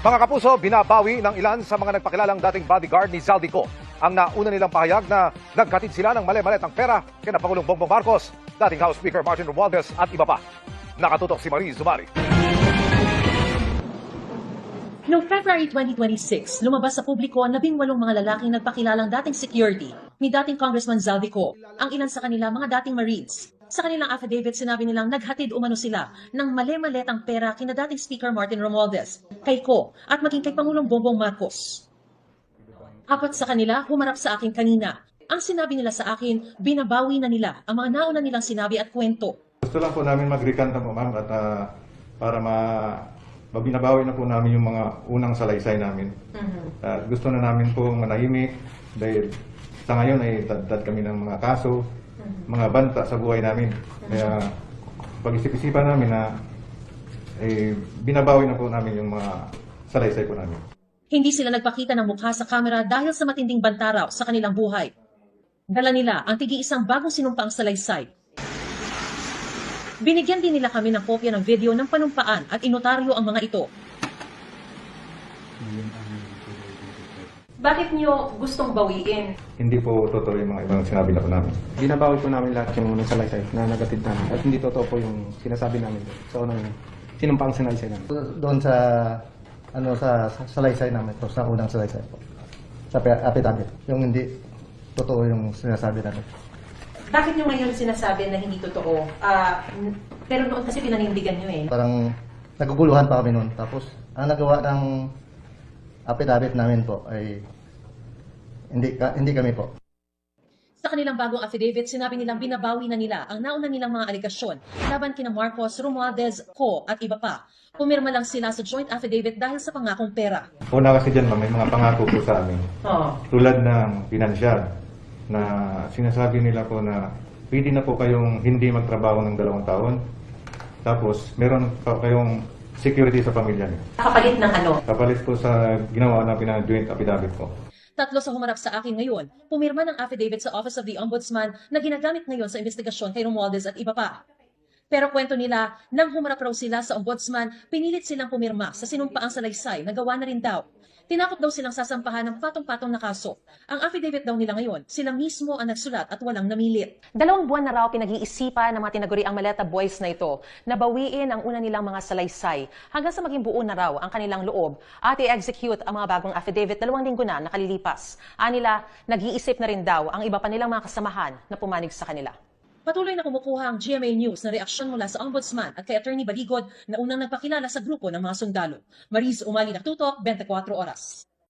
Mga kapuso, binabawi ng ilan sa mga nagpakilalang dating bodyguard ni Zaldico ang nauna nilang pahayag na nagkatid sila ng mali-maletang pera kina Pangulong Bongbong Marcos, dating House Speaker Martin Romualdez at iba pa. Nakatutok si Marie Zumari. Noong February 2026, lumabas sa publiko ang 18 mga lalaking nagpakilalang dating security ni dating Congressman Zaldico, ang ilan sa kanila mga dating Marines. Sa kanilang affidavit, sinabi nilang naghatid umano sila ng mali-maletang pera kina dating Speaker Martin Romualdez, kay Ko, at maging kay Pangulong Bongbong Marcos. Apat sa kanila humarap sa akin kanina. Ang sinabi nila sa akin, binabawi na nila ang mga nauna nilang sinabi at kwento. Gusto lang po namin mag-recant po, ma'am, at para mabinabawi na po namin yung mga unang salaysay namin. Gusto na namin po manahimik dahil sa ngayon ay dad kami ng mga kaso, mga banta sa buhay namin. Kaya pag-isip-isipan namin na binabawi na po namin yung mga salaysay po namin. Hindi sila nagpakita ng mukha sa kamera dahil sa matinding banta raw sa kanilang buhay. Dala nila ang tigi-isang bagong sinumpaang salaysay. Binigyan din nila kami ng kopya ng video ng panumpaan at inotaryo ang mga ito. Bakit niyo gustong bawiin? Hindi po totoo yung mga ibang sinabi na po namin. Binabawi po namin lahat yung unang salaysay na nagatid namin. At hindi totoo po yung sinasabi namin sa unang sinumpang salaysay namin. Doon sa sa salaysay namin po, sa unang salaysay po. Sa affidavit. Yung hindi totoo yung sinasabi namin. Bakit niyo ngayon sinasabi na hindi totoo? Pero noon kasi pinanindigan niyo eh. Parang naguguluhan pa kami noon. Tapos ang nagawa ng affidavit namin po ay hindi kami po. Sa kanilang bagong affidavit, sinabi nilang binabawi na nila ang nauna nilang mga aligasyon laban kina Marcos, Romualdez, Ko at iba pa. Pumirma lang sila sa joint affidavit dahil sa pangakong pera. Una kasi dyan, ma'am, may mga pangako po sa amin. Tulad ng pinansyal na sinasabi nila po na pwede na po kayong hindi magtrabaho ng 2 taon. Tapos meron pa kayong security sa pamilya niyo. Kapalit ng ano? Kapalit po sa ginawa na joint affidavit po. Tatlo sa humarap sa akin ngayon, pumirma ng affidavit sa Office of the Ombudsman na ginagamit ngayon sa investigasyon kay Romualdez at iba pa. Pero kwento nila, nang humarap raw sila sa Ombudsman, pinilit silang pumirma sa sinumpaang salaysay na gawa na rin daw. Tinakot daw silang sasampahan ng patong-patong na kaso. Ang affidavit daw nila ngayon, sila mismo ang nagsulat at walang namilit. 2 buwan na raw pinag-iisipan ng mga tinaguriang Maleta Boys na ito na bawiin ang una nilang mga salaysay hanggang sa maging buo na raw ang kanilang loob at i-execute ang mga bagong affidavit 2 linggo na nakalilipas. Anila, nag-iisip na rin daw ang iba pa nilang mga kasamahan na pumanig sa kanila. Patuloy na kumukuha ang GMA News na reaksyon mula sa Ombudsman at kay Attorney Baligod na unang nagpakilala sa grupo ng mga sundalo. Mariz Umali, Naktutok, 24 Oras.